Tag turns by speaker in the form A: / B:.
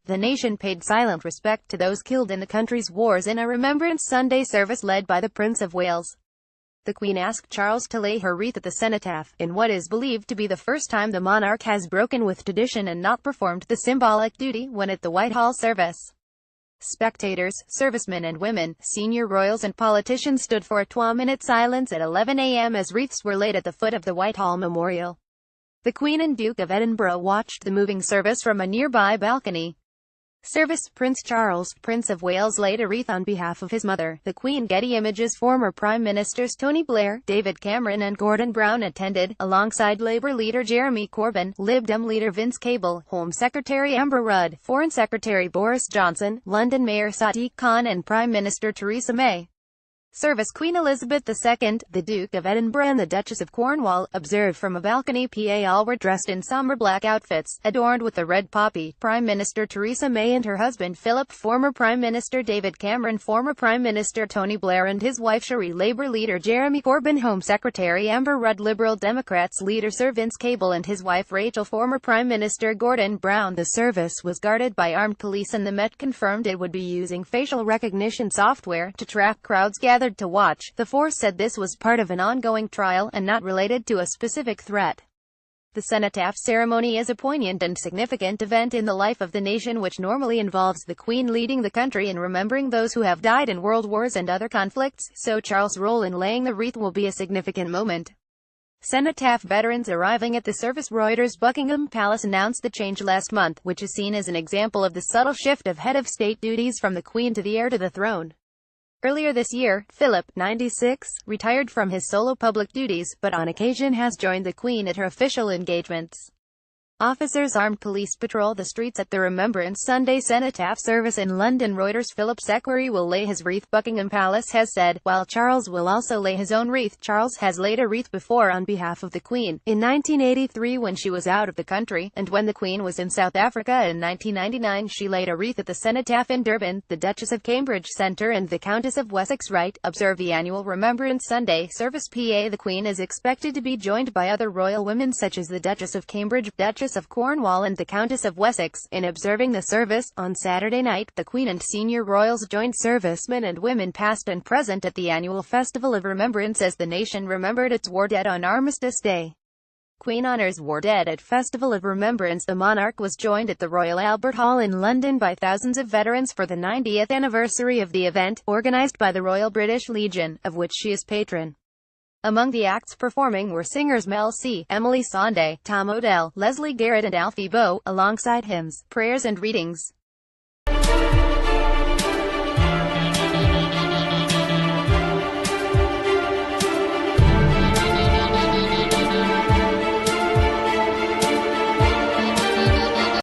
A: the nation paid silent respect to those killed in the country's wars in a Remembrance Sunday service led by the Prince of Wales. The Queen asked Charles to lay her wreath at the cenotaph, in what is believed to be the first time the monarch has broken with tradition and not performed the symbolic duty when at the Whitehall service. Spectators, servicemen and women, senior royals and politicians stood for a 12-minute silence at 11 a.m. as wreaths were laid at the foot of the Whitehall Memorial. The Queen and Duke of Edinburgh watched the moving service from a nearby balcony. Prince Charles, Prince of Wales, laid a wreath on behalf of his mother, the Queen. Getty Images. Former Prime Ministers Tony Blair, David Cameron and Gordon Brown attended, alongside Labour leader Jeremy Corbyn, Lib Dem leader Vince Cable, Home Secretary Amber Rudd, Foreign Secretary Boris Johnson, London Mayor Sadiq Khan and Prime Minister Theresa May. Queen Elizabeth II, the Duke of Edinburgh and the Duchess of Cornwall, observed from a balcony. All were dressed in somber black outfits, adorned with the red poppy. Prime Minister Theresa May and her husband Philip, former Prime Minister David Cameron, former Prime Minister Tony Blair and his wife Cherie, Labour leader Jeremy Corbyn, Home Secretary Amber Rudd, Liberal Democrats leader Sir Vince Cable and his wife Rachel, former Prime Minister Gordon Brown. The service was guarded by armed police and the Met confirmed it would be using facial recognition software to track crowds gathered to watch. The force said this was part of an ongoing trial and not related to a specific threat. The cenotaph ceremony is a poignant and significant event in the life of the nation, which normally involves the Queen leading the country in remembering those who have died in world wars and other conflicts, so Charles' role in laying the wreath will be a significant moment. Cenotaph veterans arriving at the service. Reuters. Buckingham Palace announced the change last month, which is seen as an example of the subtle shift of head of state duties from the Queen to the heir to the throne. Earlier this year, Philip, 96, retired from his solo public duties, but on occasion has joined the Queen at her official engagements. Officers armed police patrol the streets at the Remembrance Sunday cenotaph service in London. Reuters. Philip's equerry will lay his wreath, Buckingham Palace has said, while Charles will also lay his own wreath. Charles has laid a wreath before on behalf of the Queen, in 1983 when she was out of the country, and when the Queen was in South Africa in 1999 she laid a wreath at the cenotaph in Durban. The Duchess of Cambridge Centre and the Countess of Wessex Wright observe the annual Remembrance Sunday service. The Queen is expected to be joined by other royal women such as the Duchess of Cambridge, Duchess of Cornwall and the Countess of Wessex. In observing the service, on Saturday night, the Queen and senior royals joined servicemen and women past and present at the annual Festival of Remembrance as the nation remembered its war dead on Armistice Day. Queen honors war dead at Festival of Remembrance. The monarch was joined at the Royal Albert Hall in London by thousands of veterans for the 90th anniversary of the event, organised by the Royal British Legion, of which she is patron. Among the acts performing were singers Mel C, Emily Sandé, Tom Odell, Leslie Garrett and Alfie Boe, alongside hymns, prayers and readings.